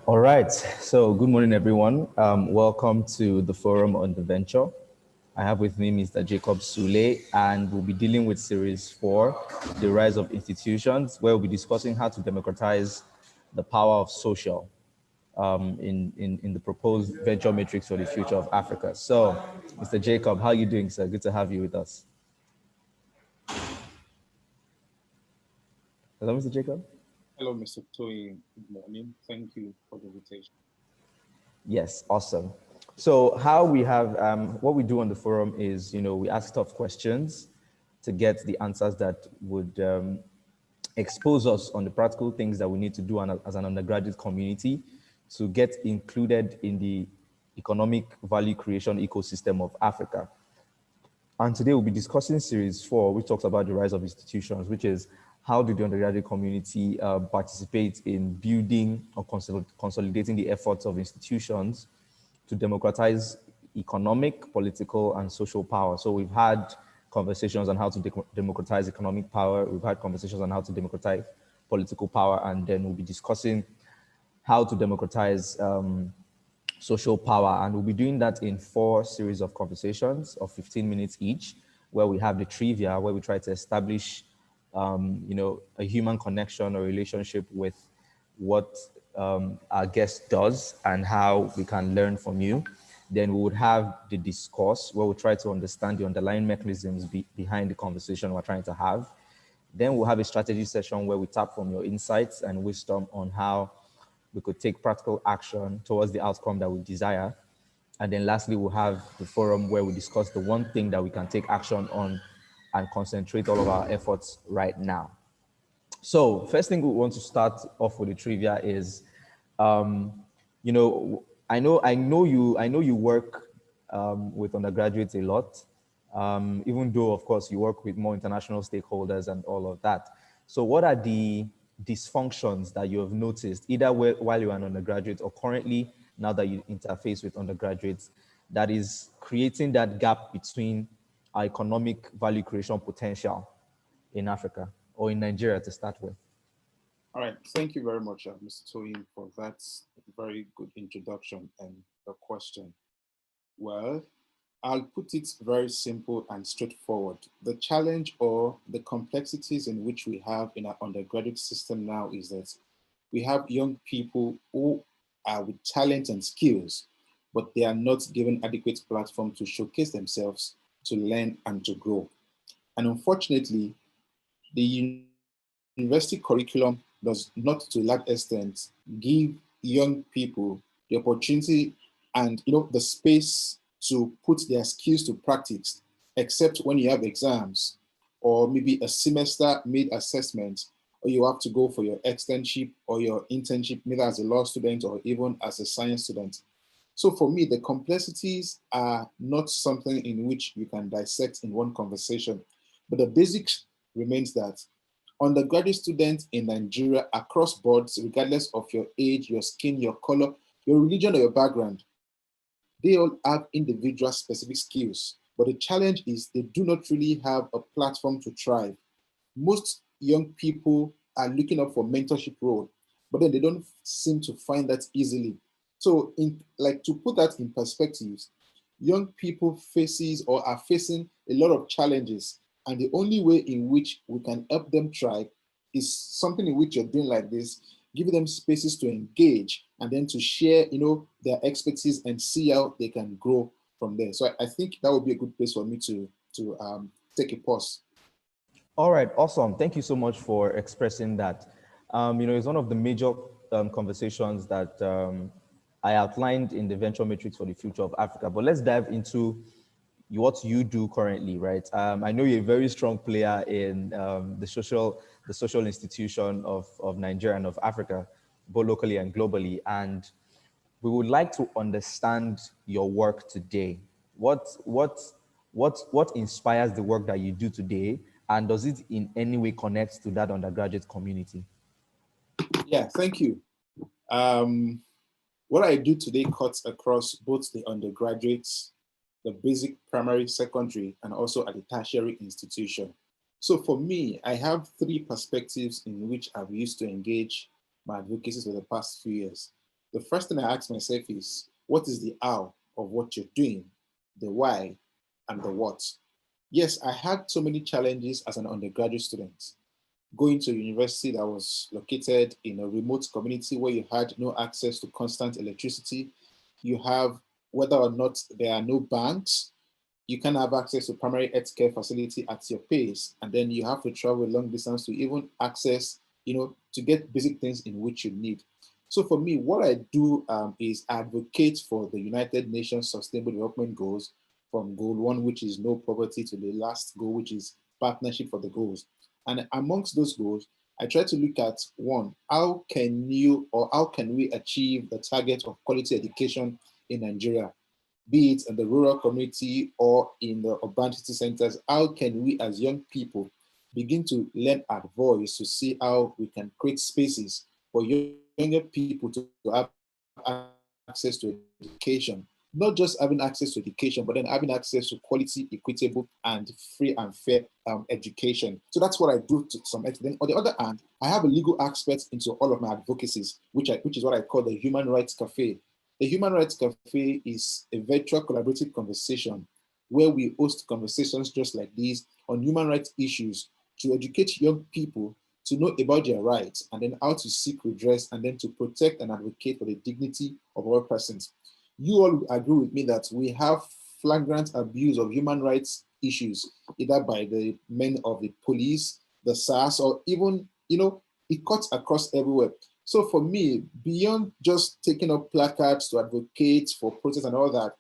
All right. So, good morning, everyone. Welcome to the Forum on the Venture. I have with me Mr. Jacob Sule, and we'll be dealing with Series 4, The Rise of Institutions, where we'll be discussing how to democratize the power of social in the proposed venture matrix for the future of Africa. So, Mr. Jacob, how are you doing, sir? Good to have you with us. Hello, Mr. Jacob. Hello, Mr. Toy. Good morning. Thank you for the invitation. Yes, awesome. So how we have, what we do on the forum is, we ask tough questions to get the answers that would expose us on the practical things that we need to do as an undergraduate community to get included in the economic value creation ecosystem of Africa. And today we'll be discussing series 4, which talks about the rise of institutions, which is how do the undergraduate community participate in building or consolidating the efforts of institutions to democratize economic, political, and social power. So we've had conversations on how to democratize economic power. We've had conversations on how to democratize political power, and then we'll be discussing how to democratize social power. And we'll be doing that in 4 series of conversations of 15 minutes each, where we have the trivia, where we try to establish, a human connection or relationship with what our guest does and how we can learn from you. Then we would have the discourse, where we try to understand the underlying mechanisms behind the conversation we're trying to have. Then we'll have a strategy session where we tap from your insights and wisdom on how we could take practical action towards the outcome that we desire. And then lastly, we'll have the forum where we discuss the one thing that we can take action on and concentrate all of our efforts right now. So first thing we want to start off with the trivia is, you know, I know you work with undergraduates a lot, even though of course you work with more international stakeholders and all of that. So what are the dysfunctions that you have noticed, either while you're an undergraduate or currently now that you interface with undergraduates, that is creating that gap between our economic value creation potential in Africa or in Nigeria to start with? All right. Thank you very much, Mr. Toy, for that very good introduction and the question. Well, I'll put it very simple and straightforward. The challenge or the complexities in which we have in our undergraduate system now is that we have young people who are with talent and skills, but they are not given adequate platform to showcase themselves, to learn and to grow. And unfortunately, the university curriculum does not to a large extent give young people the opportunity and the space to put their skills to practice, except when you have exams or maybe a semester made assessment, or you have to go for your externship or your internship, either as a law student or even as a science student. So for me, the complexities are not something in which you can dissect in one conversation, but the basics remains that undergraduate students in Nigeria across boards, regardless of your age, your skin, your color, your religion, or your background, they all have individual specific skills. But the challenge is they do not really have a platform to thrive. Most young people are looking up for mentorship role, but then they don't seem to find that easily. So, in like to put that in perspectives, young people faces or are facing a lot of challenges, and the only way in which we can help them thrive is something in which you're doing like this, give them spaces to engage and then to share, their expertise and see how they can grow from there. So I think that would be a good place for me to take a pause. All right, awesome. Thank you so much for expressing that. It's one of the major conversations that I outlined in the Venture Matrix for the Future of Africa. But let's dive into what you do currently, right? I know you're a very strong player in the social institution of Nigeria and of Africa, both locally and globally. And we would like to understand your work today. What inspires the work that you do today, and does it in any way connect to that undergraduate community? Yeah, thank you. Um, what I do today cuts across both the undergraduates, the basic primary, secondary, and also at the tertiary institution. So for me, I have 3 perspectives in which I've used to engage my advocacy for the past few years. the first thing I ask myself is, what is the how of what you're doing, the why, and the what? Yes, I had so many challenges as an undergraduate student. Going to a university that was located in a remote community where you had no access to constant electricity, you have, whether or not there are no banks, you can have access to primary health care facility at your pace, and then you have to travel a long distance to even access, to get basic things in which you need. So for me, what I do is advocate for the United Nations Sustainable Development Goals, from goal one, which is no poverty, to the last goal, which is partnership for the goals. And amongst those goals, I try to look at one, how can you or how can we achieve the target of quality education in Nigeria, be it in the rural community or in the urban city centers? How can we as young people begin to learn our voice to see how we can create spaces for younger people to have access to education? Not just having access to education, but then having access to quality, equitable, and free and fair education. So that's what I do to some extent. On the other hand, I have a legal aspect into all of my advocacies, which is what I call the Human Rights Cafe. The Human Rights Cafe is a virtual collaborative conversation where we host conversations just like these on human rights issues to educate young people to know about their rights and then how to seek redress and then to protect and advocate for the dignity of all persons. You all agree with me that we have flagrant abuse of human rights issues, either by the men of the police, the SARS, or even, it cuts across everywhere. So for me, beyond just taking up placards to advocate for protests and all that,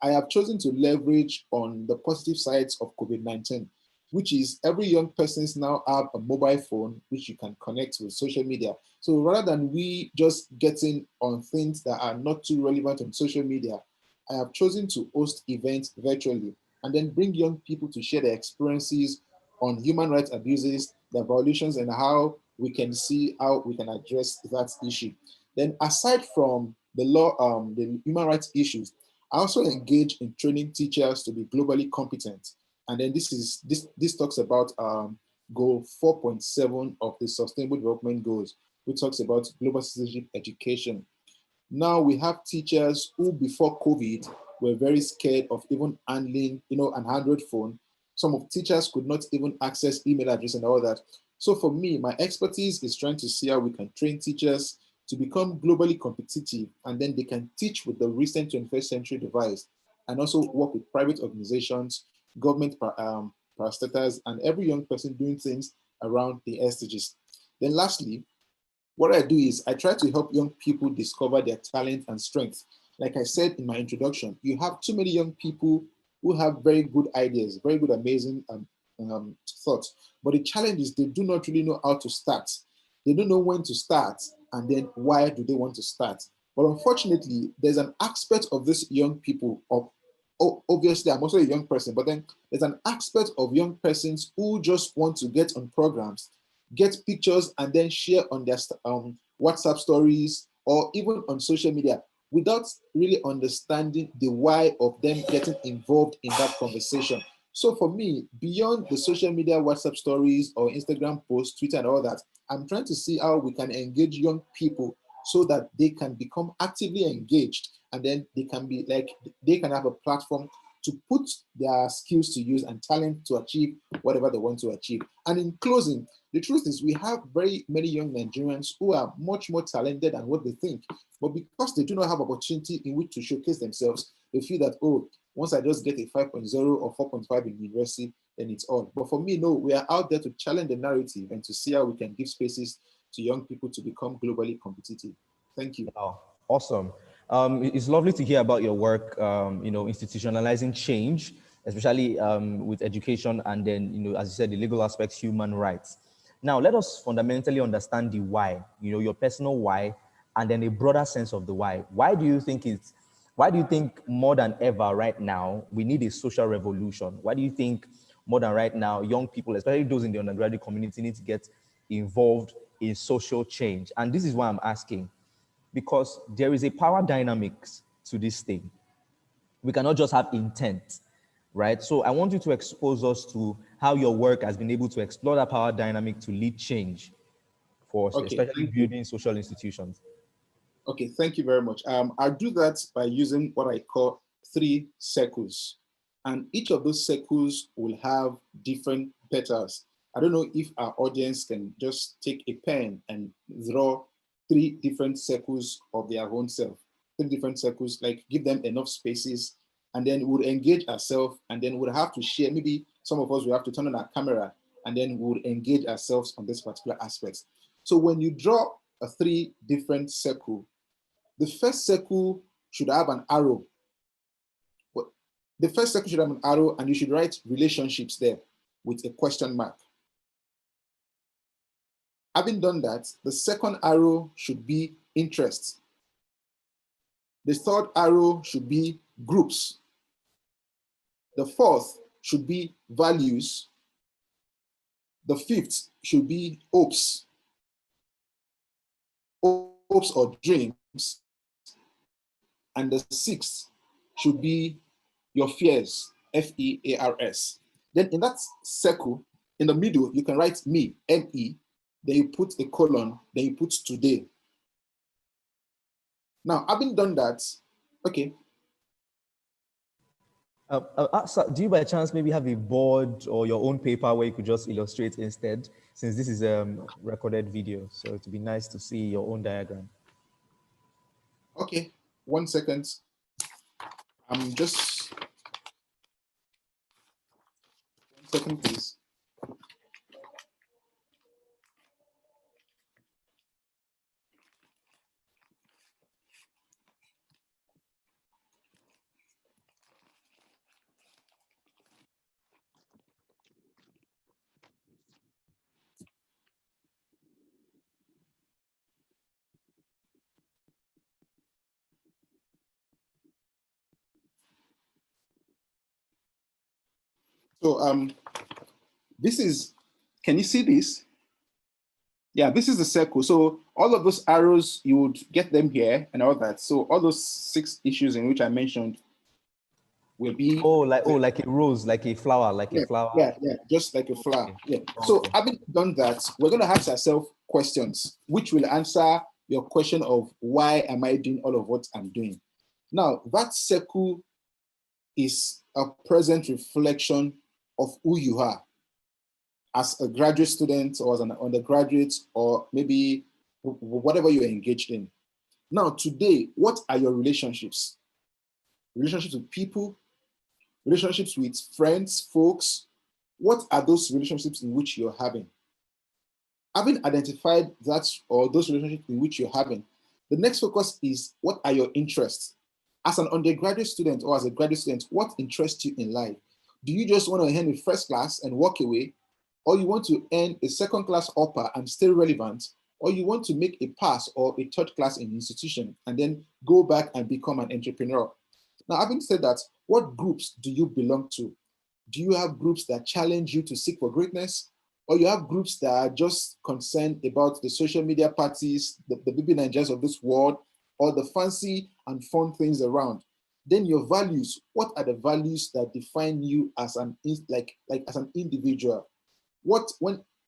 I have chosen to leverage on the positive sides of COVID-19, which is every young person's now have a mobile phone which you can connect with social media. So rather than we just getting on things that are not too relevant on social media, I have chosen to host events virtually and then bring young people to share their experiences on human rights abuses, the violations, and how we can see how we can address that issue. Then aside from the law, the human rights issues, I also engage in training teachers to be globally competent. And then this talks about goal 4.7 of the Sustainable Development Goals, which talks about global citizenship education. Now we have teachers who before COVID were very scared of even handling, an Android phone. Some of teachers could not even access email address and all that. So for me, my expertise is trying to see how we can train teachers to become globally competitive, and then they can teach with the recent 21st century device and also work with private organizations, government parastatals, and every young person doing things around the SDGs. Then lastly, what I do is I try to help young people discover their talent and strengths. Like I said in my introduction, you have too many young people who have very good ideas, very good, amazing thoughts. But the challenge is they do not really know how to start. They don't know when to start, and then why do they want to start? But unfortunately, there's an aspect of these young people of, obviously I'm also a young person, but then there's an aspect of young persons who just want to get on programs, get pictures, and then share on their WhatsApp stories or even on social media without really understanding the why of them getting involved in that conversation. So for me, beyond the social media, WhatsApp stories or Instagram posts, Twitter and all that, I'm trying to see how we can engage young people so that they can become actively engaged, and then they can be like, they can have a platform to put their skills to use and talent to achieve whatever they want to achieve. And in closing, the truth is we have very many young Nigerians who are much more talented than what they think. But because they do not have opportunity in which to showcase themselves, they feel that, oh, once I just get a 5.0 or 4.5 in university, then it's all. But for me, no, we are out there to challenge the narrative and to see how we can give spaces to young people to become globally competitive. Thank you. Wow, awesome. It's lovely to hear about your work, institutionalizing change, especially with education and then, as you said, the legal aspects, human rights. Now, let us fundamentally understand the why, your personal why, and then a broader sense of the why. Why do you think more than ever right now, we need a social revolution? Why do you think more than right now, young people, especially those in the undergraduate community, need to get involved in social change? And this is why I'm asking, because there is a power dynamics to this thing. We cannot just have intent, right? So I want you to expose us to how your work has been able to explore that power dynamic to lead change for Okay, especially thank you. building social institutions. Okay, thank you very much. I'll do that by using what I call 3 circles. And each of those circles will have different petals. I don't know if our audience can just take a pen and draw 3 different circles of their own self. 3 different circles, like give them enough spaces, and then we'll engage ourselves, and then we'll have to share. Maybe some of us will have to turn on our camera, and then we'll engage ourselves on this particular aspect. So when you draw a 3 different circle, the first circle should have an arrow. The first circle should have an arrow, and you should write relationships there with a question mark. Having done that, the second arrow should be interests. The third arrow should be groups. The fourth should be values. The fifth should be hopes. Hopes or dreams. And the sixth should be your fears, F-E-A-R-S. Then in that circle, in the middle, you can write me, M-E, then you put a colon, then you put today. Now, having done that, okay. Do you by chance maybe have a board or your own paper where you could just illustrate instead, since this is a recorded video? So it'd be nice to see your own diagram. Okay, 1 second. I'm just, 1 second, please. So this is, can you see this? Yeah, this is the circle. So all of those arrows, you would get them here and all that. So all those 6 issues in which I mentioned will be like a rose, like a flower, like yeah, a flower. yeah, just like a flower. Okay. Yeah. Okay. So having done that, we're going to ask ourselves questions, which will answer your question of why am I doing all of what I'm doing. Now, that circle is a present reflection of who you are as a graduate student or as an undergraduate, or maybe whatever you're engaged in. Now, today, what are your relationships? Relationships with people, relationships with friends, folks. What are those relationships in which you're having? Having identified that or those relationships in which you're having, the next focus is what are your interests? As an undergraduate student or as a graduate student, what interests you in life? Do you just want to earn a first class and walk away? Or you want to earn a second class upper and stay relevant? Or you want to make a pass or a third class in institution and then go back and become an entrepreneur? Now, having said that, what groups do you belong to? Do you have groups that challenge you to seek for greatness? Or you have groups that are just concerned about the social media parties, the baby Nigerians of this world, or the fancy and fun things around? Then your values, what are the values that define you as an as an individual? What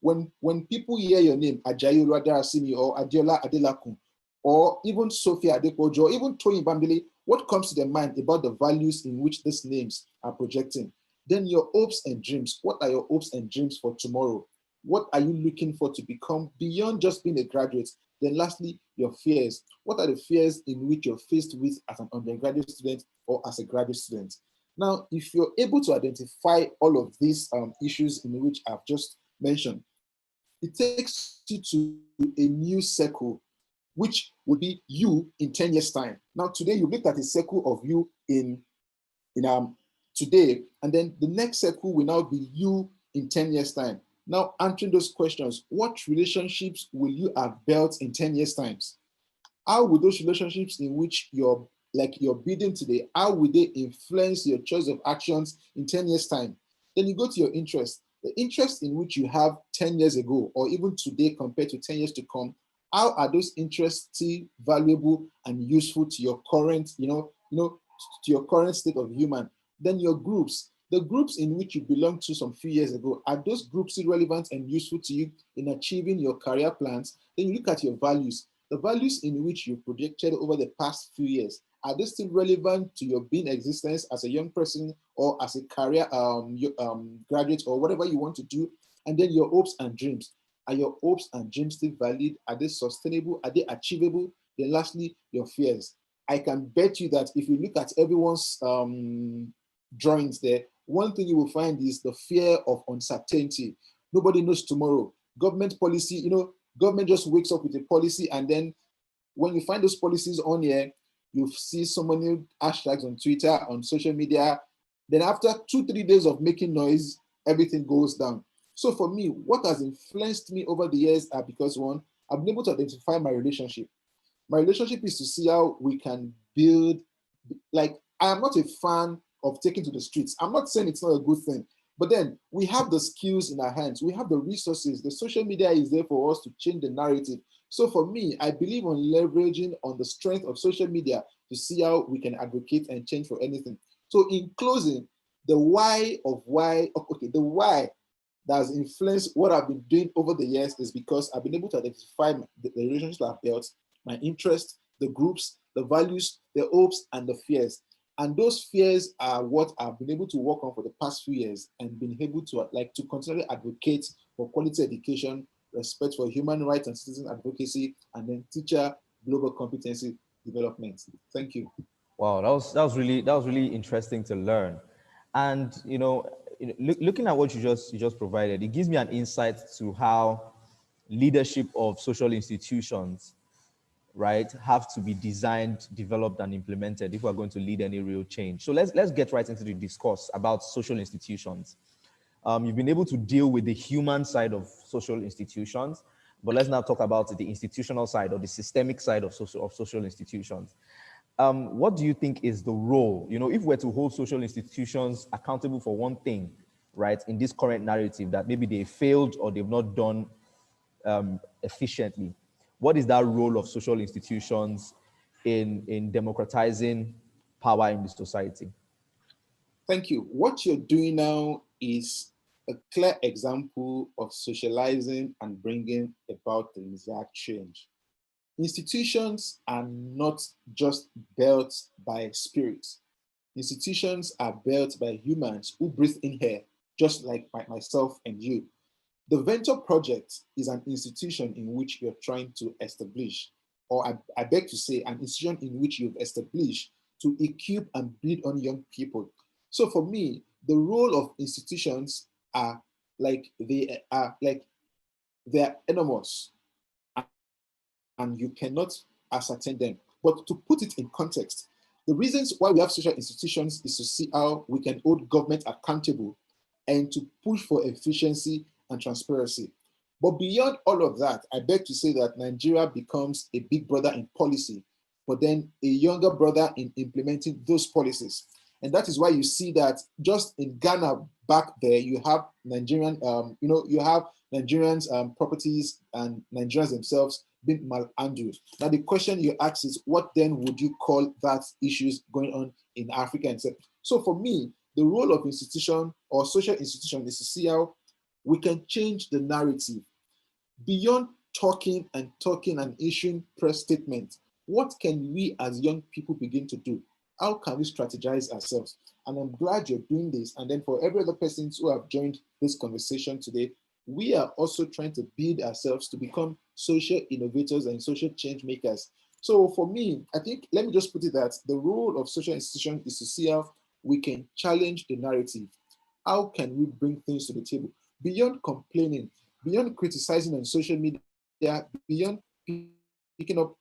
when people hear your name, Ajayi Oluwadarasimi or Adiola Adelakun, or even Sophia Adepojo, or even Toyin Bambili, what comes to their mind about the values in which these names are projecting? Then your hopes and dreams. What are your hopes and dreams for tomorrow? What are you looking for to become beyond just being a graduate? Then lastly, your fears. What are the fears in which you're faced with as an undergraduate student or as a graduate student? Now, if you're able to identify all of these issues in which I've just mentioned, it takes you to a new circle, which would be you in 10 years' time. Now, today you looked at a circle of you in today, and then the next circle will now be you in 10 years' time. Now, answering those questions, what relationships will you have built in 10 years' times? How will those relationships in which you're building today, how will they influence your choice of actions in 10 years' time? Then you go to your interest. The interest in which you have 10 years ago, or even today compared to 10 years to come, how are those interests still valuable and useful to your current, to your current state of human? Then your groups, the groups in which you belonged to some few years ago, are those groups still relevant and useful to you in achieving your career plans? Then you look at your values. The values in which you projected over the past few years, are they still relevant to your being existence as a young person or as a career graduate or whatever you want to do? And then your hopes and dreams. Are your hopes and dreams still valid? Are they sustainable? Are they achievable? Then lastly, your fears. I can bet you that if you look at everyone's drawings there, one thing you will find is the fear of uncertainty. Nobody knows tomorrow. Government policy, government just wakes up with a policy, and then when you find those policies on here, you see so many hashtags on Twitter, on social media. Then after 2-3 days of making noise, everything goes down. So for me, what has influenced me over the years are because one, I've been able to identify my relationship. My relationship is to see how we can build, like, I am not a fan of taking to the streets. I'm not saying it's not a good thing, but then we have the skills in our hands. We have the resources. The social media is there for us to change the narrative. So for me, I believe on leveraging on the strength of social media to see how we can advocate and change for anything. So in closing, the why the why that has influenced what I've been doing over the years is because I've been able to identify the relationships I've built, my interests, the groups, the values, the hopes, and the fears. And those fears are what I've been able to work on for the past few years and been able to continually advocate for quality education, respect for human rights and citizen advocacy, and then teacher global competency development. Thank you. Wow, that was really interesting to learn. And looking at what you just provided, it gives me an insight to how leadership of social institutions, right, have to be designed, developed, and implemented if we're going to lead any real change. So let's get right into the discourse about social institutions. You've been able to deal with the human side of social institutions, but let's now talk about the institutional side or the systemic side of social institutions. What do you think is the role, if we're to hold social institutions accountable for one thing, right, in this current narrative that maybe they failed or they've not done efficiently? What is that role of social institutions in democratizing power in the society? Thank you. What you're doing now is a clear example of socializing and bringing about the desired change. Institutions are not just built by spirits. Institutions are built by humans who breathe in here, just like myself and you. The Venture Project is an institution in which you're trying to establish, or I beg to say, an institution in which you've established to equip and build on young people. So for me, the role of institutions are they're enormous and you cannot ascertain them. But to put it in context, the reasons why we have social institutions is to see how we can hold government accountable and to push for efficiency and transparency. But beyond all of that, I beg to say that Nigeria becomes a big brother in policy, but then a younger brother in implementing those policies. And that is why you see that just in Ghana back there, you have you have Nigerians' properties and Nigerians themselves being malhandled. Now the question you ask is, what then would you call that issues going on in Africa and so? So for me, the role of institution or social institution is to see how we can change the narrative beyond talking and issuing press statements. What can we as young people begin to do? How can we strategize ourselves? And I'm glad you're doing this. And then for every other persons who have joined this conversation today, we are also trying to build ourselves to become social innovators and social change makers. So for me, I think, let me just put it that the role of social institutions is to see how we can challenge the narrative. How can we bring things to the table? Beyond complaining, beyond criticizing on social media, beyond picking up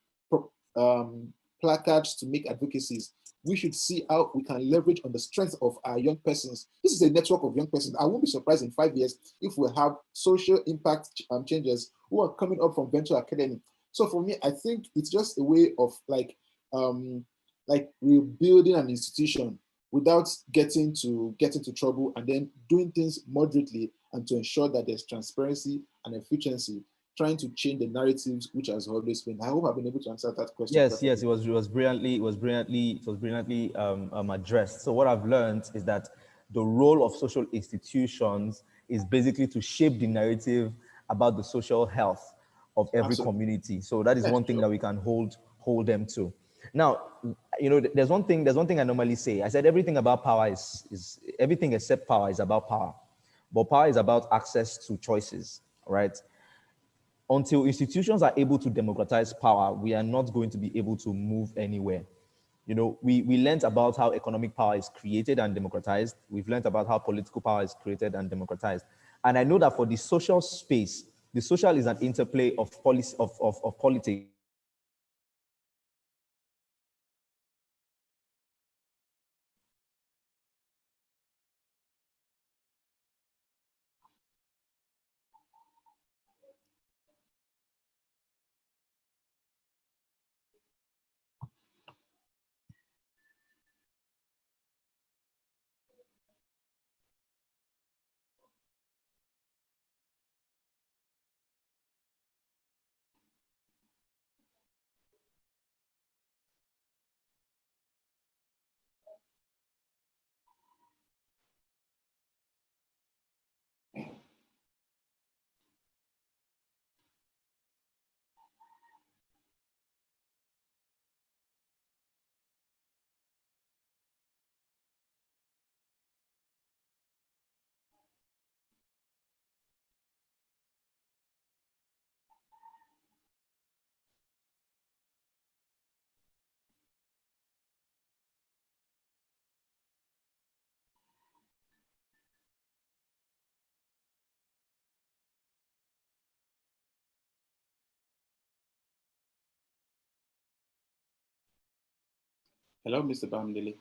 placards to make advocacies, we should see how we can leverage on the strength of our young persons. This is a network of young persons. I won't be surprised in 5 years if we have social impact changers who are coming up from Venture Academy. So for me, I think it's just a way of rebuilding an institution without getting into trouble, and then doing things moderately and to ensure that there's transparency and efficiency, trying to change the narratives which has always been. I hope I've been able to answer that question Yes, perfectly. yes, it was brilliantly addressed. So what I've learned is that the role of social institutions is basically to shape the narrative about the social health of every Absolutely. community. So that is Yes, one thing sure. that we can hold them to. Now, there's one thing I normally say. I said everything about power is everything except power is about power. But power is about access to choices, right? Until institutions are able to democratize power, we are not going to be able to move anywhere. We learned about how economic power is created and democratized. We've learned about how political power is created and democratized. And I know that for the social space, the social is an interplay of policy of politics and economics. And the social is an interplay of politics and economics. And the social is an interplay of politics and economics. So Hello, Mr. Bamdele.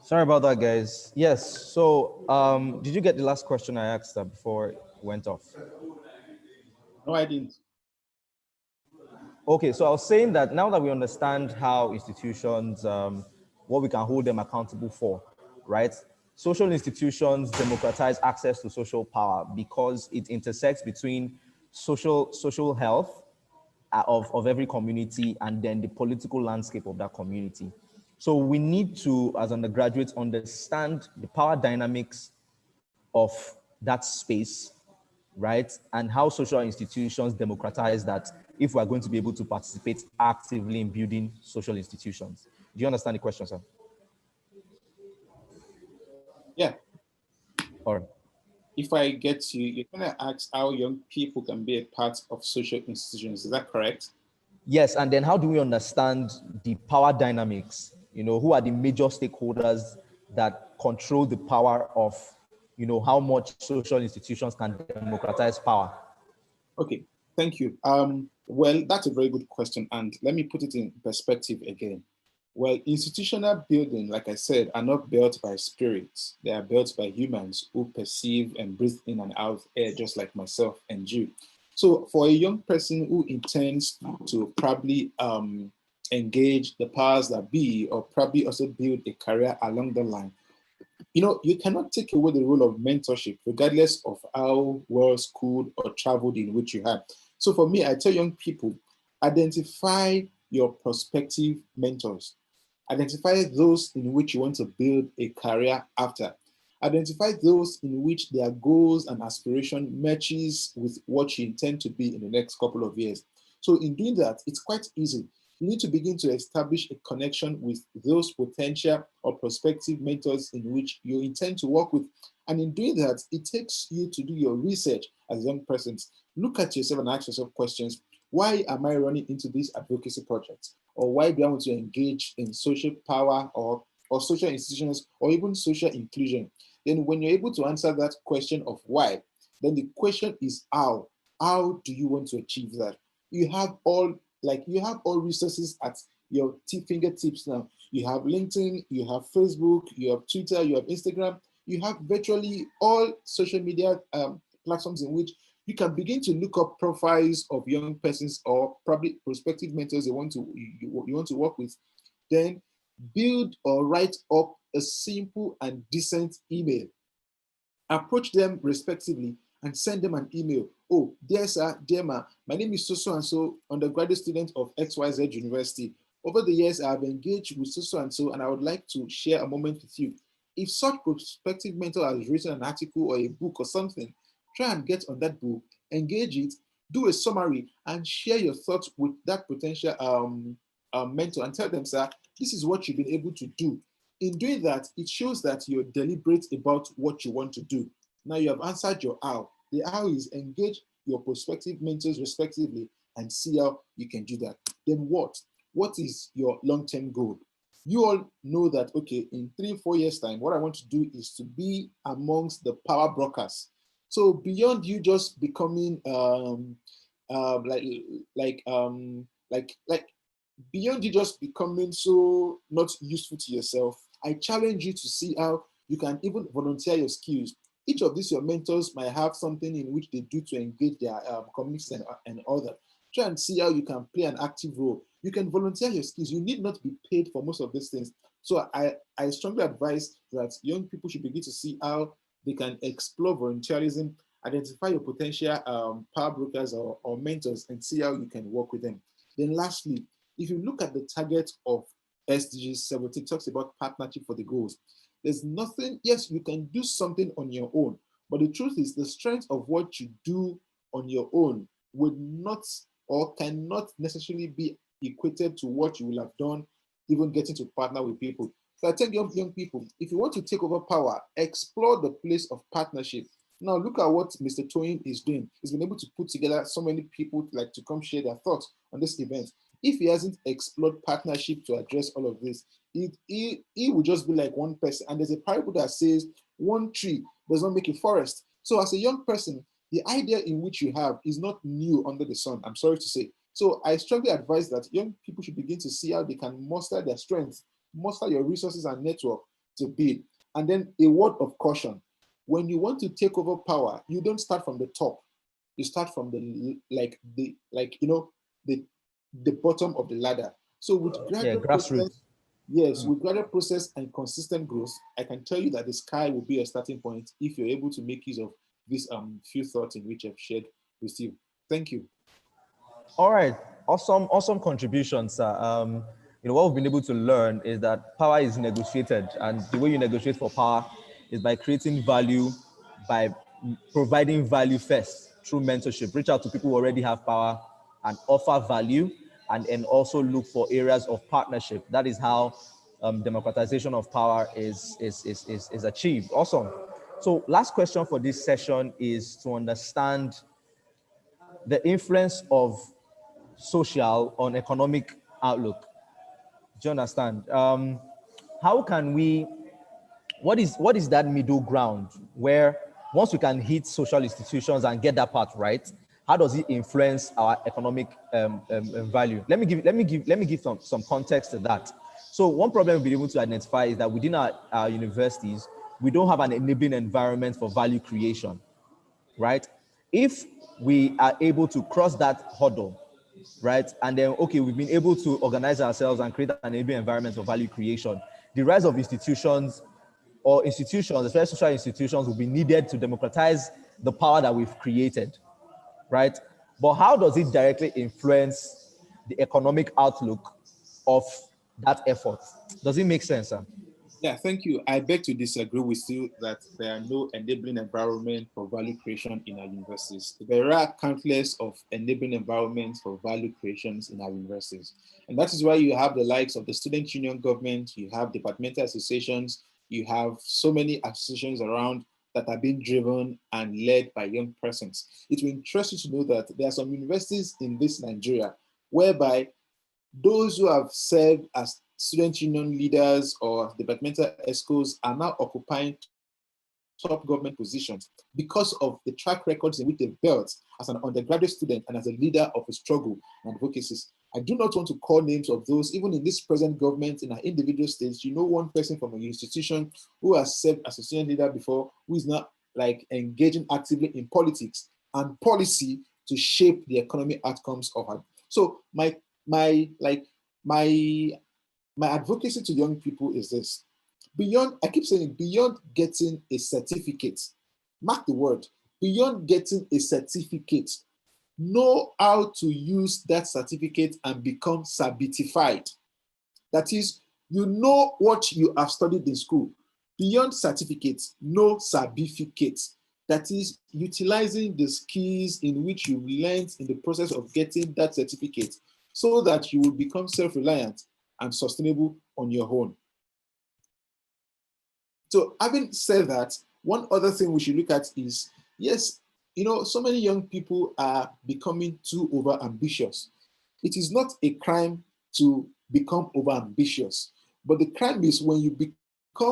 Sorry about that, guys. Yes. So, did you get the last question I asked before it went off? No, I didn't. Okay. So I was saying that now that we understand how institutions, what we can hold them accountable for, right? Social institutions democratize access to social power because it intersects between social health of every community and then the political landscape of that community. So we need to, as undergraduates, understand the power dynamics of that space, right? And how social institutions democratize that if we're going to be able to participate actively in building social institutions. Do you understand the question, sir? Yeah. All right. If I get you, you're going to ask how young people can be a part of social institutions. Is that correct? Yes, and then how do we understand the power dynamics? Who are the major stakeholders that control the power of, how much social institutions can democratize power? Okay, thank you. Well, that's a very good question. And let me put it in perspective again. Well, institutional building, like I said, are not built by spirits. They are built by humans who perceive and breathe in and out air, just like myself and you. So, for a young person who intends to probably engage the powers that be, or probably also build a career along the line, you cannot take away the role of mentorship, regardless of how well schooled or traveled in which you have. So for me, I tell young people, identify your prospective mentors. Identify those in which you want to build a career after. Identify those in which their goals and aspiration matches with what you intend to be in the next couple of years. So in doing that, it's quite easy. You need to begin to establish a connection with those potential or prospective mentors in which you intend to work with. And in doing that, it takes you to do your research as young persons. Look at yourself and ask yourself questions. Why am I running into these advocacy projects? Or why do I want to engage in social power or social institutions or even social inclusion? Then when you're able to answer that question of why, then the question is how. How do you want to achieve that? You have all resources at your fingertips now. You have LinkedIn, you have Facebook, you have Twitter, you have Instagram, you have virtually all social media platforms in which you can begin to look up profiles of young persons or probably prospective mentors you want to work with. Then build or write up a simple and decent email. Approach them respectively and send them an email. Oh, dear sir, dear ma, my name is so and so, undergraduate student of XYZ University. Over the years, I have engaged with so and so, and I would like to share a moment with you. If such prospective mentor has written an article or a book or something, try and get on that book, engage it, do a summary, and share your thoughts with that potential mentor and tell them, sir, this is what you've been able to do. In doing that, it shows that you're deliberate about what you want to do. Now you have answered your how. The how is engage your prospective mentors respectively and see how you can do that. Then what? What is your long-term goal? You all know that, okay, in 3-4 years' time, what I want to do is to be amongst the power brokers. So beyond you just becoming like like beyond you just becoming so not useful to yourself, I challenge you to see how you can even volunteer your skills. Each of these your mentors might have something in which they do to engage their communities and all that. Try and see how you can play an active role. You can volunteer your skills. You need not be paid for most of these things. So I strongly advise that young people should begin to see how they can explore volunteerism, identify your potential power brokers or mentors, and see how you can work with them. Then lastly, if you look at the target of SDG 17, talks about partnership for the goals. There's nothing, yes, you can do something on your own, but the truth is the strength of what you do on your own would not or cannot necessarily be equated to what you will have done even getting to partner with people. So I tell young people, if you want to take over power, explore the place of partnership. Now look at what Mr. Toyin is doing. He's been able to put together so many people like to come share their thoughts on this event. If he hasn't explored partnership to address all of this, he would just be like one person. And there's a parable that says one tree does not make a forest. So as a young person, the idea in which you have is not new under the sun, I'm sorry to say. So I strongly advise that young people should begin to see how they can muster their strength muster your resources and network to build. And then a word of caution. When you want to take over power, you don't start from the top. You start from the bottom of the ladder. So with Yeah, gradual process, grassroots. yes, with gradual process and consistent growth, I can tell you that the sky will be a starting point if you're able to make use of these few thoughts in which I've shared with you. Thank you. All right, awesome contributions, sir. What we've been able to learn is that power is negotiated, and the way you negotiate for power is by creating value, by providing value first through mentorship. Reach out to people who already have power and offer value, and also look for areas of partnership. That is how democratization of power is achieved. Awesome. So, last question for this session is to understand the influence of social on economic outlook. Do you understand? How can we, what is that middle ground where once we can hit social institutions and get that part right, how does it influence our economic value? Let me give some context to that. So one problem we've been able to identify is that within our universities, we don't have an enabling environment for value creation, right? If we are able to cross that hurdle, right, and then, okay, we've been able to organize ourselves and create an enabling environment for value creation, the rise of institutions or institutions, especially social institutions, will be needed to democratize the power that we've created, right? But how does it directly influence the economic outlook of that effort? Does it make sense, sir? Yeah, thank you. I beg to disagree with you that there are no enabling environment for value creation in our universities. There are countless of enabling environments for value creations in our universities. And that is why you have the likes of the student union government, you have departmental associations, you have so many associations around that are being driven and led by young persons. It will interest you to know that there are some universities in this Nigeria whereby those who have served as student union leaders or departmental escorts are now occupying top government positions because of the track records in which they've built as an undergraduate student and as a leader of a struggle and advocacies. I do not want to call names of those, even in this present government, in our individual states. You know, one person from a institution who has served as a student leader before, who is now like engaging actively in politics and policy to shape the economic outcomes of her. So my like my my advocacy to young people is this: beyond, I keep saying, beyond getting a certificate, mark the word, beyond getting a certificate, know how to use that certificate and become certified. That is, you know what you have studied in school. Beyond certificates, no certificates. That is, utilizing the skills in which you learned in the process of getting that certificate so that you will become self-reliant and sustainable on your own. So having said that, one other thing we should look at is, yes, so many young people are becoming too over ambitious. It is not a crime to become over ambitious, but the crime is when you become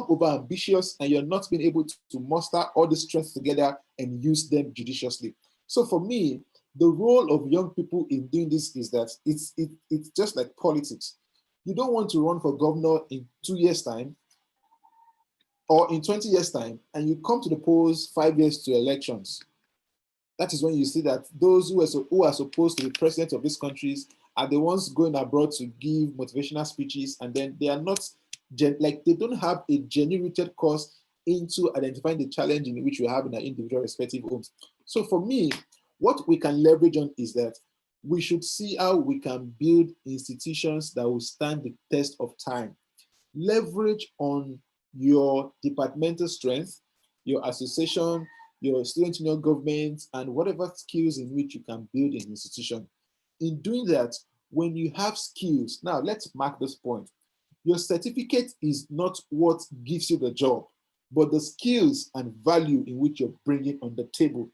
over ambitious and you're not being able to muster all the strength together and use them judiciously. So for me, the role of young people in doing this is that it's just like politics. You don't want to run for governor in 2 years' time or in 20 years' time, and you come to the polls 5 years to elections. That is when you see that those who are supposed to be president of these countries are the ones going abroad to give motivational speeches, and then they are not, they don't have a generated course into identifying the challenge in which we have in our individual respective homes. So for me, what we can leverage on is that we should see how we can build institutions that will stand the test of time. Leverage on your departmental strength, your association, your student union government, and whatever skills in which you can build an institution. In doing that, when you have skills, now let's mark this point. Your certificate is not what gives you the job, but the skills and value in which you're bringing on the table.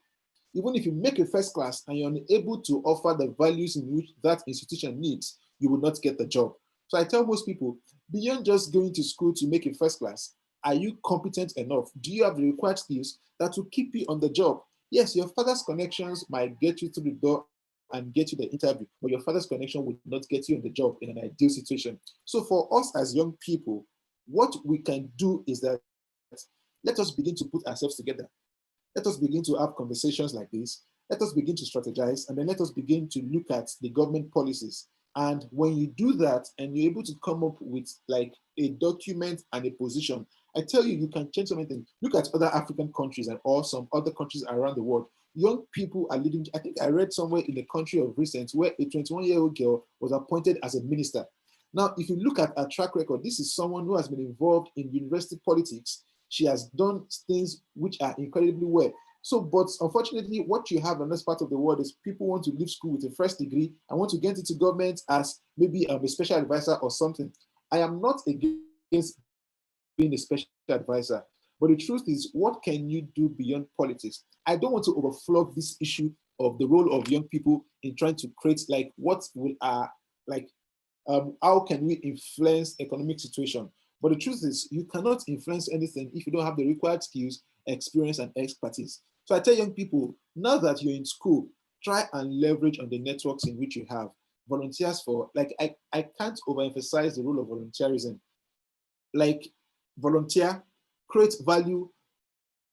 Even if you make a first class and you're unable to offer the values in which that institution needs, you will not get the job. So I tell most people, beyond just going to school to make a first class, are you competent enough? Do you have the required skills that will keep you on the job? Yes, your father's connections might get you through the door and get you the interview, but your father's connection would not get you on the job in an ideal situation. So for us as young people, what we can do is that let us begin to put ourselves together. Let us begin to have conversations like this. Let us begin to strategize, and then let us begin to look at the government policies. And when you do that and you're able to come up with like a document and a position, I tell you, you can change something. Look at other African countries and or some other countries around the world. Young people are leading. I think I read somewhere in the country of recent where a 21-year-old girl was appointed as a minister. Now, if you look at her track record, this is someone who has been involved in university politics. She has done things which are incredibly well. So, but unfortunately, what you have in this part of the world is people want to leave school with a first degree and want to get into government as maybe a special advisor or something. I am not against being a special advisor, but the truth is, what can you do beyond politics? I don't want to overflow this issue of the role of young people in trying to create like what will like how can we influence economic situation? But the truth is, you cannot influence anything if you don't have the required skills, experience, and expertise. So I tell young people, now that you're in school, try and leverage on the networks in which you have. Volunteers for, like, I can't overemphasize the role of volunteerism. Like, volunteer, create value,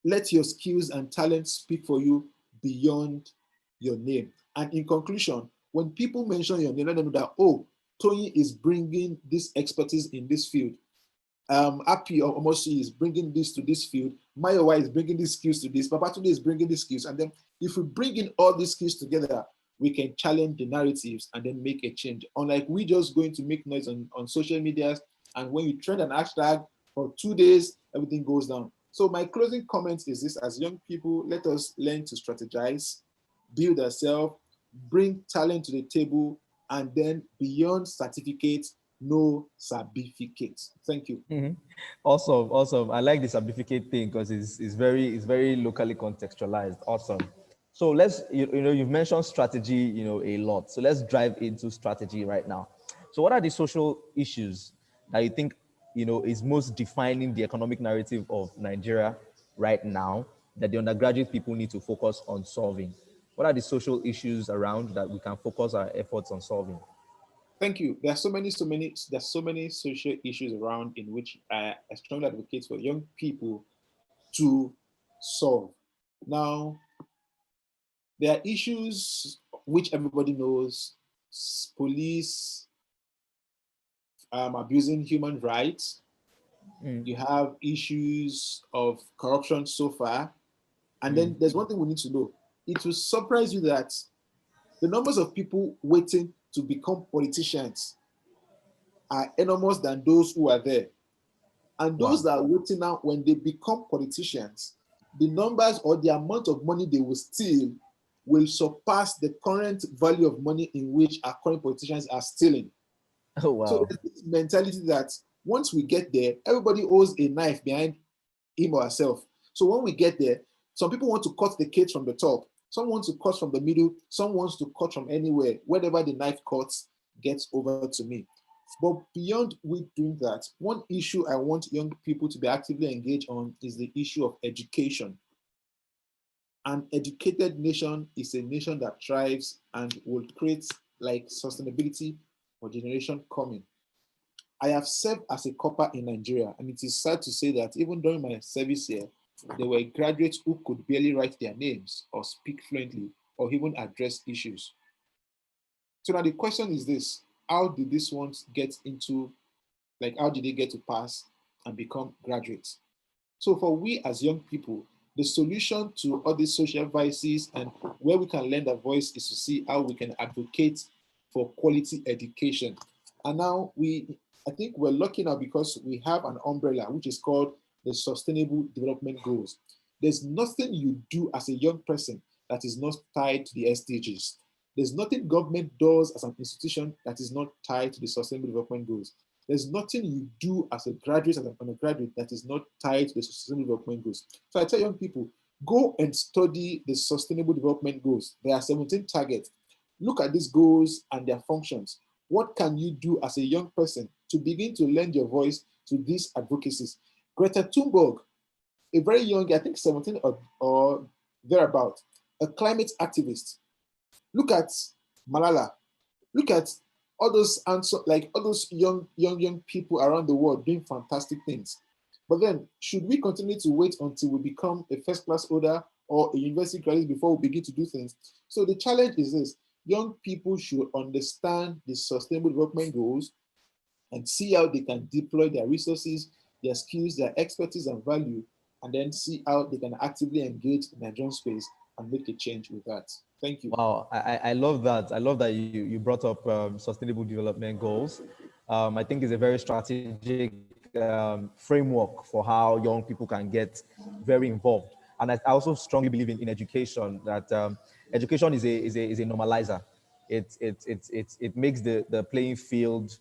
let your skills and talents speak for you beyond your name. And in conclusion, when people mention your name, let them know that, oh, Tony is bringing this expertise in this field. Api or Omoshi is bringing this to this field. Mayowa is bringing these skills to this. Babatunde is bringing these skills. And then if we bring in all these skills together, we can challenge the narratives and then make a change. Unlike we just going to make noise on social media, and when you trend an hashtag for 2 days, everything goes down. So my closing comment is this: as young people, let us learn to strategize, build ourselves, bring talent to the table, and then beyond certificates, no certificates. Thank you. Mhm. Awesome, awesome. I like the certificate thing because it's very locally contextualized. Awesome. So let's you've mentioned strategy a lot. So let's drive into strategy right now. So what are the social issues that you think is most defining the economic narrative of Nigeria right now that the undergraduate people need to focus on solving? What are the social issues around that we can focus our efforts on solving? Thank you. There's so many social issues around in which I strongly advocate for young people to solve. Now, there are issues which everybody knows: police abusing human rights. Mm. You have issues of corruption so far. And Mm. then there's one thing we need to know. It will surprise you that the numbers of people waiting to become politicians are enormous than those who are there. And those Wow. that are waiting now, when they become politicians, the numbers or the amount of money they will steal will surpass the current value of money in which our current politicians are stealing. Oh So wow. there's this mentality that once we get there, everybody owes a knife behind him or herself. So when we get there, some people want to cut the cake from the top, some want to cut from the middle, some wants to cut from anywhere. Wherever the knife cuts gets over to me. But beyond we doing that, one issue I want young people to be actively engaged on is the issue of education. An educated nation is a nation that thrives and will create like sustainability for generation coming. I have served as a copper in Nigeria, and it is sad to say that even during my service here, there were graduates who could barely write their names or speak fluently or even address issues. So now the question is this: how did these ones get into, like, how did they get to pass and become graduates? So for we as young people, the solution to all these social vices and where we can lend a voice is to see how we can advocate for quality education. And now I think we're lucky now because we have an umbrella which is called the Sustainable Development Goals. There's nothing you do as a young person that is not tied to the SDGs. There's nothing government does as an institution that is not tied to the Sustainable Development Goals. There's nothing you do as a graduate, as an undergraduate, that is not tied to the Sustainable Development Goals. So I tell young people, go and study the Sustainable Development Goals. There are 17 targets. Look at these goals and their functions. What can you do as a young person to begin to lend your voice to these advocacies? Greta Thunberg, a very young, I think 17 or thereabout, a climate activist. Look at Malala. Look at all those answer, like all those young people around the world doing fantastic things. But then, should we continue to wait until we become a first class holder or a university graduate before we begin to do things? So the challenge is this: young people should understand the sustainable development goals and see how they can deploy their resources, their skills, their expertise and value, and then see how they can actively engage in their own space and make a change with that. Thank you. Wow, I love that. I love that you brought up sustainable development goals. I think it's a very strategic framework for how young people can get very involved. And I also strongly believe in education, that education is a normalizer. It makes the playing field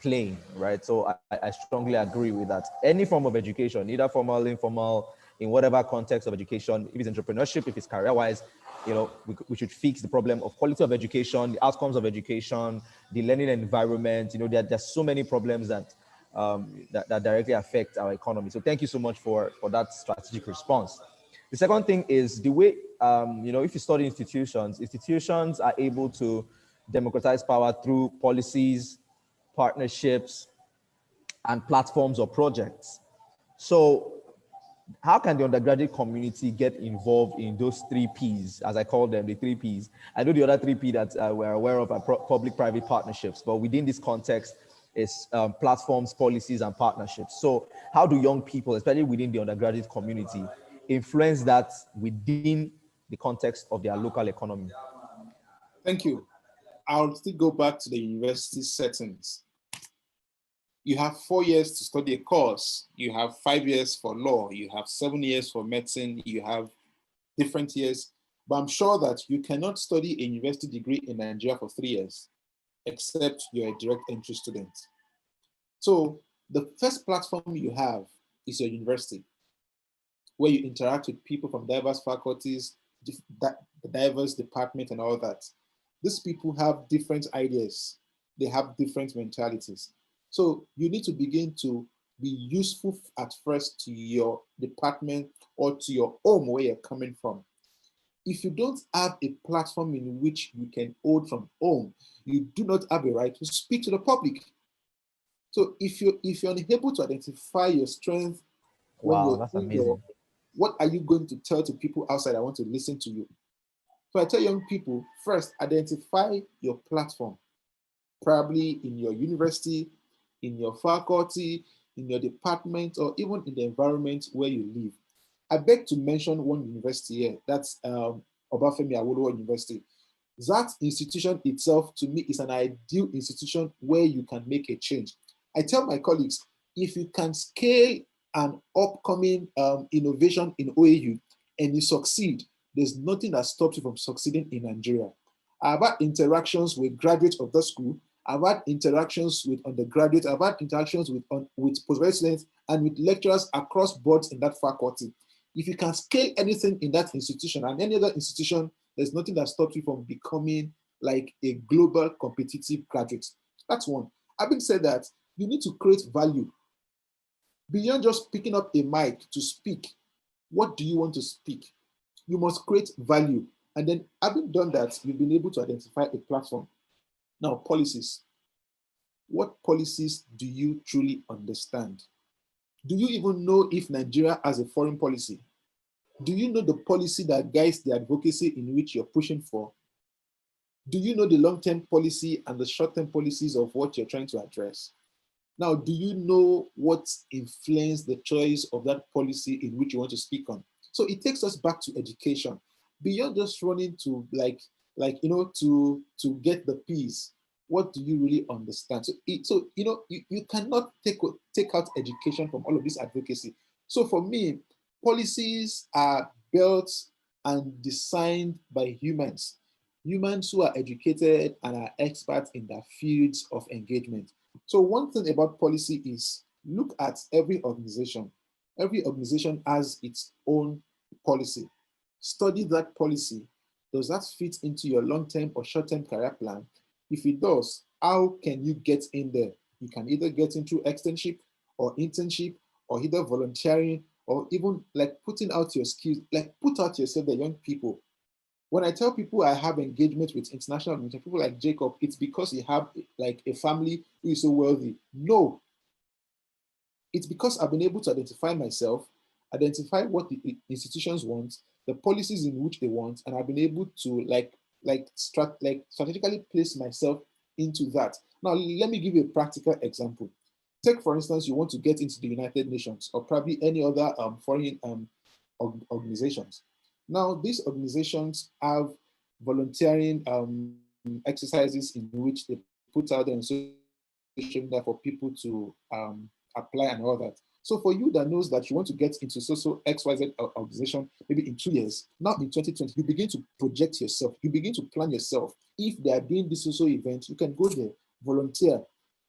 plain, right? So I strongly agree with that. Any form of education, either formal, informal, in whatever context of education, if it's entrepreneurship, if it's career-wise, we should fix the problem of quality of education, the outcomes of education, the learning environment. There's so many problems that directly affect our economy. So thank you so much for that strategic response. The second thing is the way, if you study institutions are able to democratize power through policies, partnerships, and platforms or projects. So how can the undergraduate community get involved in those three P's, as I call them, the three P's? I know the other three P that we're aware of are public-private partnerships, but within this context is platforms, policies, and partnerships. So how do young people, especially within the undergraduate community, influence that within the context of their local economy? Thank you. I'll still go back to the university settings. You have 4 years to study a course. You have 5 years for law. You have 7 years for medicine. You have different years. But I'm sure that you cannot study a university degree in Nigeria for 3 years, except you're a direct entry student. So the first platform you have is your university, where you interact with people from diverse faculties, diverse departments, and all that. These people have different ideas. They have different mentalities. So you need to begin to be useful at first to your department or to your home where you're coming from. If you don't have a platform in which you can hold from home, you do not have a right to speak to the public. So if you're unable to identify your strength when Wow, you're that's in your, amazing. what are you going to tell to people outside? I want to listen to you. So I tell young people, first identify your platform, probably in your university, in your faculty, in your department, or even in the environment where you live. I beg to mention one university here. That's Obafemi Awolowo University. That institution itself, to me, is an ideal institution where you can make a change. I tell my colleagues, if you can scale an upcoming innovation in OAU and you succeed, there's nothing that stops you from succeeding in Nigeria. I've had interactions with graduates of the school. I've had interactions with undergraduates. I've had interactions with postgraduate students and with lecturers across boards in that faculty. If you can scale anything in that institution and any other institution, there's nothing that stops you from becoming like a global competitive graduate. That's one. Having said that, you need to create value. Beyond just picking up a mic to speak, what do you want to speak? You must create value. And then having done that, you've been able to identify a platform. Now, policies. What policies do you truly understand? Do you even know if Nigeria has a foreign policy? Do you know the policy that guides the advocacy in which you're pushing for? Do you know the long-term policy and the short-term policies of what you're trying to address? Now, do you know what influenced the choice of that policy in which you want to speak on? So it takes us back to education. Beyond just running to to get the P's, what do you really understand? You cannot take out education from all of this advocacy. So for me, policies are built and designed by humans who are educated and are experts in their fields of engagement. So one thing about policy is look at every organization. Every organization has its own policy. Study that policy. Does that fit into your long-term or short-term career plan? If it does, how can you get in there? You can either get into externship or internship or either volunteering or even like putting out your skills, like put out yourself, the young people. When I tell people I have engagement with international organizations, people like Jacob, it's because you have like a family who is so wealthy. No, it's because I've been able to identify myself, identify what the institutions want, the policies in which they want, and I've been able to strategically place myself into that. Now, let me give you a practical example. Take, for instance, you want to get into the United Nations or probably any other foreign organizations. Now, these organizations have volunteering exercises in which they put out there on social media for people to apply and all that. So for you that knows that you want to get into social XYZ organization maybe in 2 years, now in 2020, you begin to project yourself, you begin to plan yourself. If they are doing this social event, you can go there, volunteer.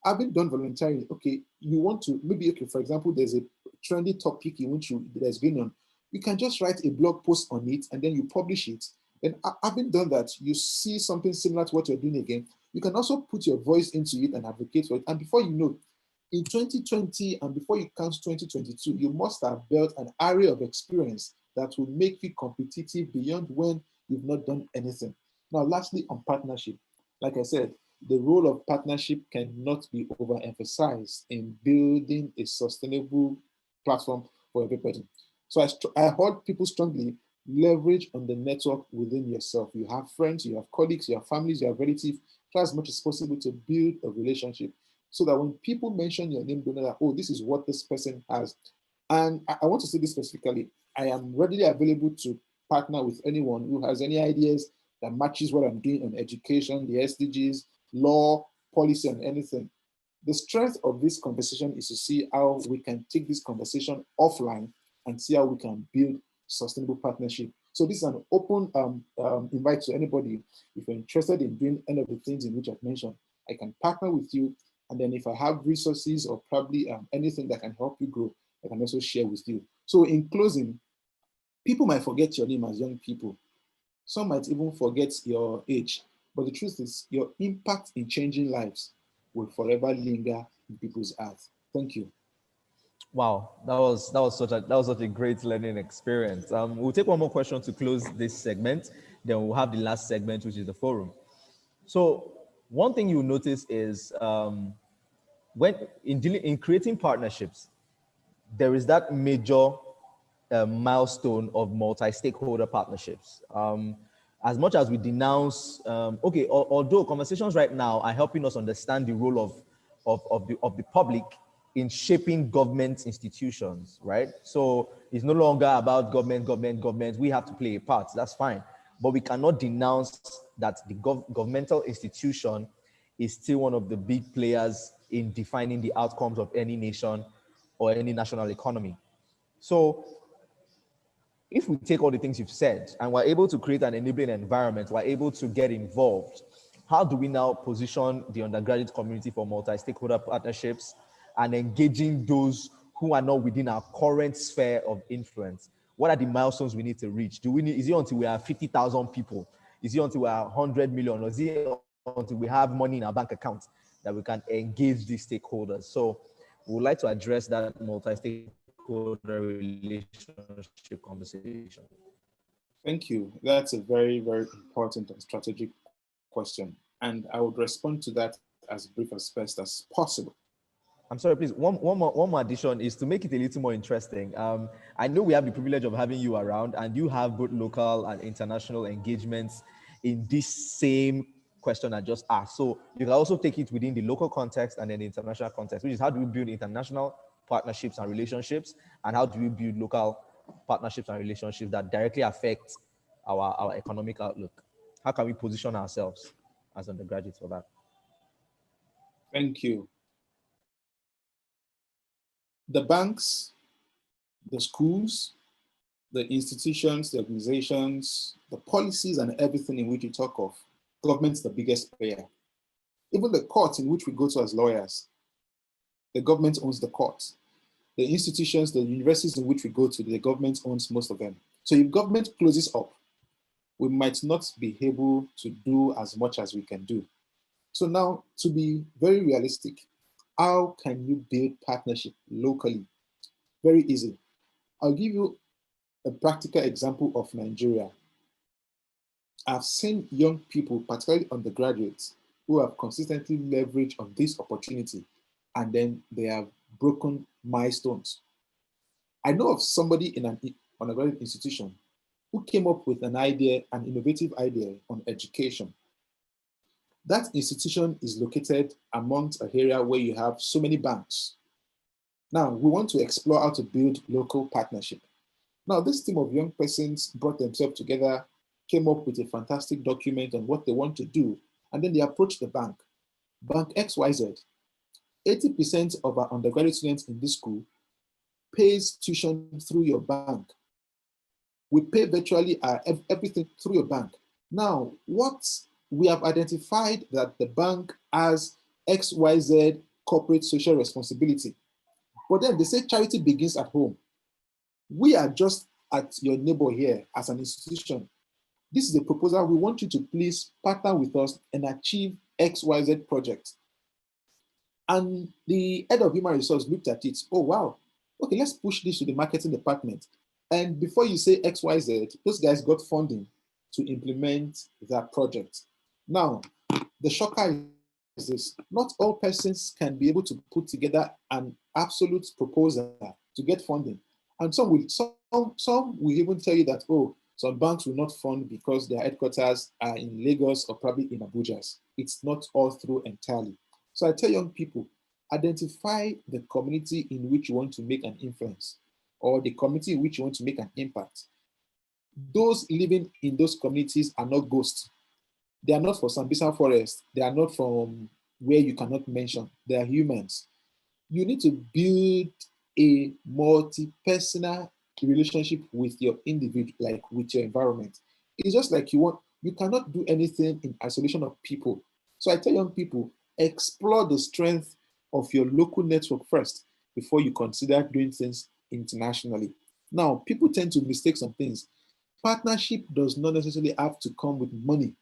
Having done volunteering, okay, you want to maybe, okay, for example, there's a trendy topic in which there's going on. You can just write a blog post on it and then you publish it. And having done that, you see something similar to what you're doing again. You can also put your voice into it and advocate for it. And before you know, in 2020 and before you count 2022, you must have built an array of experience that will make you competitive beyond when you've not done anything. Now, lastly, on partnership, like I said, the role of partnership cannot be overemphasized in building a sustainable platform for everybody. So I hold people strongly leverage on the network within yourself. You have friends, you have colleagues, you have families, you have relatives. Try as much as possible to build a relationship so that when people mention your name, they know that, oh, this is what this person has. And I want to say this specifically. I am readily available to partner with anyone who has any ideas that matches what I'm doing on education, the SDGs, law, policy, and anything. The strength of this conversation is to see how we can take this conversation offline and see how we can build sustainable partnership. So this is an open invite to anybody. If you're interested in doing any of the things in which I've mentioned, I can partner with you. And then if I have resources or probably anything that can help you grow, I can also share with you. So in closing, people might forget your name as young people. Some might even forget your age. But the truth is, your impact in changing lives will forever linger in people's hearts. Thank you. Wow, that was such a great learning experience. We'll take one more question to close this segment. Then we'll have the last segment, which is the forum. So one thing you'll notice is when in creating partnerships, there is that major milestone of multi-stakeholder partnerships. As much as we denounce, although conversations right now are helping us understand the role of the public in shaping government institutions, right? So it's no longer about government. We have to play a part. That's fine, but we cannot denounce that the governmental institution is still one of the big players in defining the outcomes of any nation or any national economy. So if we take all the things you've said and we're able to create an enabling environment, we're able to get involved, how do we now position the undergraduate community for multi-stakeholder partnerships and engaging those who are not within our current sphere of influence? What are the milestones we need to reach? Is it until we have 50,000 people? Is it until we are 100 million? Or is it until we have money in our bank account that we can engage these stakeholders? So we would like to address that multi-stakeholder relationship conversation. Thank you. That's a very, very important and strategic question. And I would respond to that as brief as best as possible. I'm sorry, please. One more addition is to make it a little more interesting. I know we have the privilege of having you around, and you have both local and international engagements in this same question I just asked. So you can also take it within the local context and then the international context, which is how do we build international partnerships and relationships, and how do we build local partnerships and relationships that directly affect our economic outlook? How can we position ourselves as undergraduates for that? Thank you. The banks, the schools, the institutions, the organizations, the policies, and everything in which you talk of, government's the biggest player. Even the courts in which we go to as lawyers, the government owns the courts. The institutions, the universities in which we go to, the government owns most of them. So if government closes up, we might not be able to do as much as we can do. So now, to be very realistic, how can you build partnership locally? Very easy. I'll give you a practical example of Nigeria. I've seen young people, particularly undergraduates, who have consistently leveraged on this opportunity and then they have broken milestones. I know of somebody in an undergraduate institution who came up with an idea, an innovative idea on education. That institution is located amongst an area where you have so many banks. Now, we want to explore how to build local partnership. Now, this team of young persons brought themselves together, came up with a fantastic document on what they want to do, and then they approached the bank. Bank XYZ, 80% of our undergraduate students in this school pays tuition through your bank. We pay virtually everything through your bank. Now, what we have identified that the bank has XYZ corporate social responsibility. But then they say charity begins at home. We are just at your neighbor here as an institution. This is a proposal. We want you to please partner with us and achieve XYZ project. And the head of human resource looked at it. Oh, wow. Okay, let's push this to the marketing department. And before you say XYZ, those guys got funding to implement that project. Now, the shocker is this. Not all persons can be able to put together an absolute proposal to get funding. And some will even tell you that, oh, some banks will not fund because their headquarters are in Lagos or probably in Abuja. It's not all through entirely. So I tell young people, identify the community in which you want to make an influence or the community in which you want to make an impact. Those living in those communities are not ghosts. They are not for Sambisa Forest. They are not from where you cannot mention. They are humans. You need to build a multi-personal relationship with your individual, like with your environment. It's just like you cannot do anything in isolation of people. So I tell young people, explore the strength of your local network first before you consider doing things internationally. Now, people tend to mistake some things. Partnership does not necessarily have to come with money.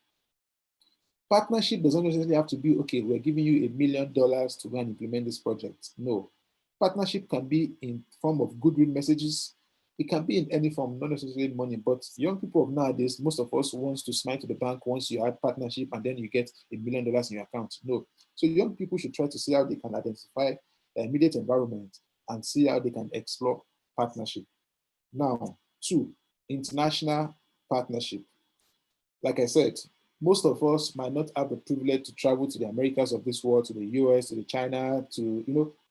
Partnership doesn't necessarily have to be, okay, we're giving you $1 million to go and implement this project. No. Partnership can be in form of goodwill messages. It can be in any form, not necessarily money, but young people of nowadays, most of us wants to smile to the bank once you have partnership and then you get $1 million in your account. No. So young people should try to see how they can identify the immediate environment and see how they can explore partnership. Now, two, international partnership. Like I said, most of us might not have the privilege to travel to the Americas of this world, to the US, to the China, to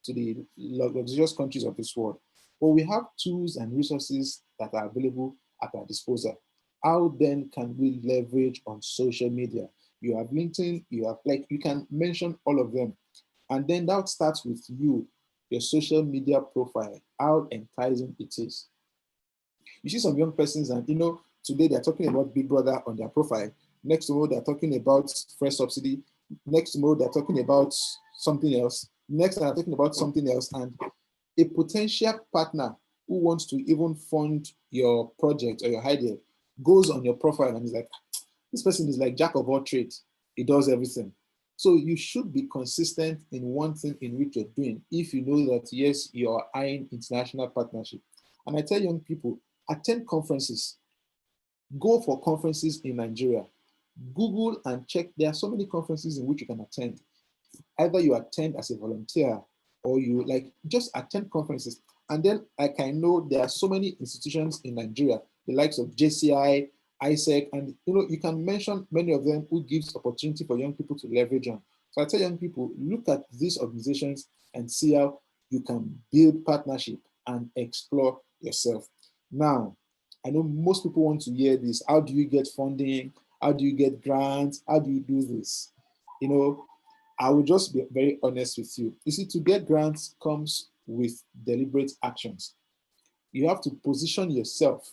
the luxurious countries of this world. But we have tools and resources that are available at our disposal. How then can we leverage on social media? You have LinkedIn, you can mention all of them. And then that starts with you, your social media profile, how enticing it is. You see some young persons, and today they're talking about Big Brother on their profile. Next tomorrow they're talking about fresh subsidy. Next tomorrow they're talking about something else. Next they're talking about something else. And a potential partner who wants to even fund your project or your idea goes on your profile and is like, this person is like jack of all trades. He does everything. So you should be consistent in one thing in which you're doing if you know that, yes, you're eyeing international partnership. And I tell young people, attend conferences. Go for conferences in Nigeria. Google and check. There are so many conferences in which you can attend. Either you attend as a volunteer or you just attend conferences. And then I know there are so many institutions in Nigeria, the likes of JCI, ISEC, and you can mention many of them who gives opportunity for young people to leverage on. So I tell young people, look at these organizations and see how you can build partnership and explore yourself. Now, I know most people want to hear this. How do you get funding? How do you get grants? How do you do this? I will just be very honest with you. You see, to get grants comes with deliberate actions. You have to position yourself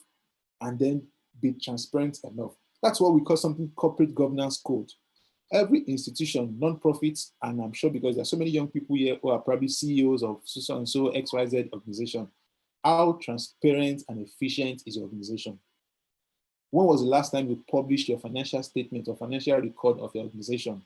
and then be transparent enough. That's what we call something corporate governance code. Every institution, non-profits, and I'm sure because there's so many young people here who are probably CEOs of so and so XYZ organization, how transparent and efficient is your organization? When was the last time you published your financial statement or financial record of your organization?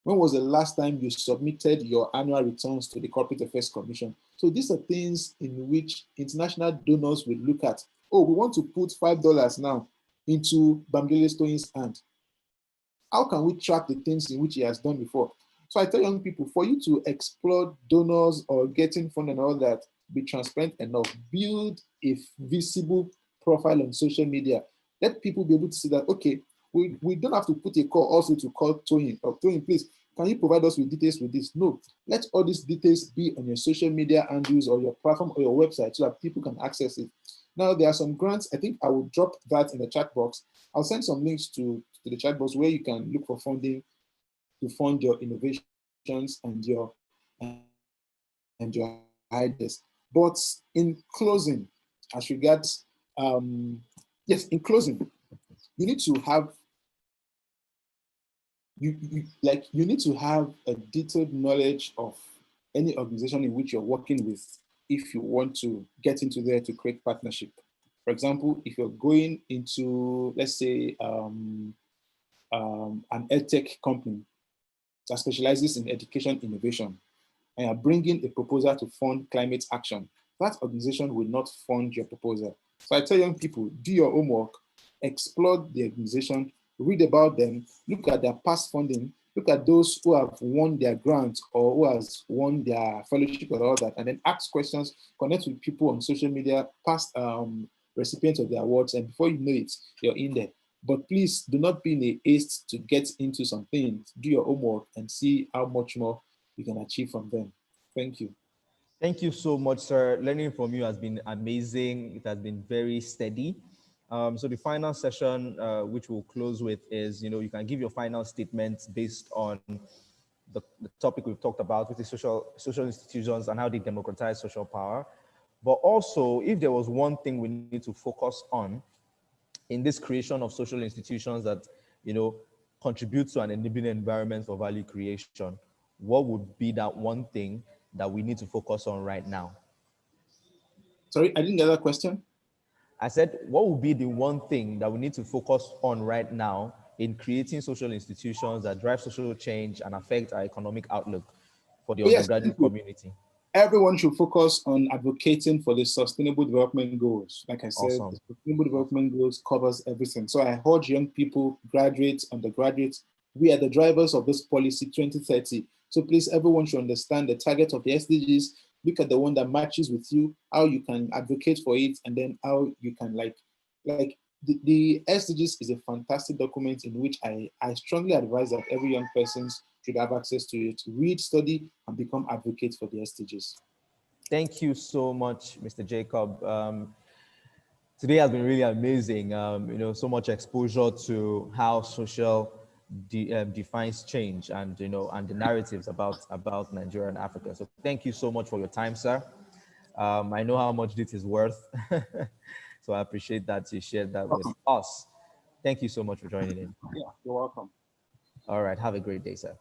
When was the last time you submitted your annual returns to the Corporate Affairs Commission? So these are things in which international donors will look at. Oh, we want to put $5 now into Bamidele Toyin's hand? How can we track the things in which he has done before? So I tell young people, for you to explore donors or getting fund and all that, be transparent enough. Build a visible profile on social media. Let people be able to see that, okay, we don't have to put a call also to call Toyin. Or Toyin, please, can you provide us with details with this? No, let all these details be on your social media handles or your platform or your website so that people can access it. Now, there are some grants. I think I will drop that in the chat box. I'll send some links to the chat box where you can look for funding to fund your innovations and your ideas. But in closing, as regards, yes, in closing, you need to have you need to have a detailed knowledge of any organization in which you're working with if you want to get into there to create partnership. For example, if you're going into, let's say, an edtech company that specializes in education innovation, and you're bringing a proposal to fund climate action, that organization will not fund your proposal. So I tell young people, do your homework, explore the organization, read about them, look at their past funding, look at those who have won their grants or who has won their fellowship or all that, and then ask questions, connect with people on social media, past recipients of the awards, and before you know it, you're in there. But please do not be in a haste to get into something. Do your homework and see how much more you can achieve from them. Thank you. Thank you so much, sir. Learning from you has been amazing. It has been very steady. So the final session, which we'll close with, is you can give your final statements based on the topic we've talked about, which is social institutions and how they democratize social power. But also, if there was one thing we need to focus on in this creation of social institutions that contribute to an enabling environment for value creation, what would be that one thing that we need to focus on right now? Sorry, I didn't get that question. I said, what would be the one thing that we need to focus on right now in creating social institutions that drive social change and affect our economic outlook for the Oh, yes, undergraduate community? everyone should focus on advocating for the sustainable development goals. Like I said, Awesome. the sustainable development goals covers everything. So I urge young people, graduates, undergraduates, we are the drivers of this policy 2030. So please, everyone should understand the target of the SDGs. Look at the one that matches with you, how you can advocate for it, and then how you can the SDGs is a fantastic document in which I strongly advise that every young person should have access to it, read, study, and become advocates for the SDGs. Thank you so much, Mr. Jacob. Today has been really amazing. So much exposure to how social defines change, and and the narratives about Nigeria and Africa. So thank you so much for your time, sir. I know how much this is worth, so I appreciate that you shared that with us. Thank you so much for joining in. Yeah, you're welcome. All right, have a great day, sir.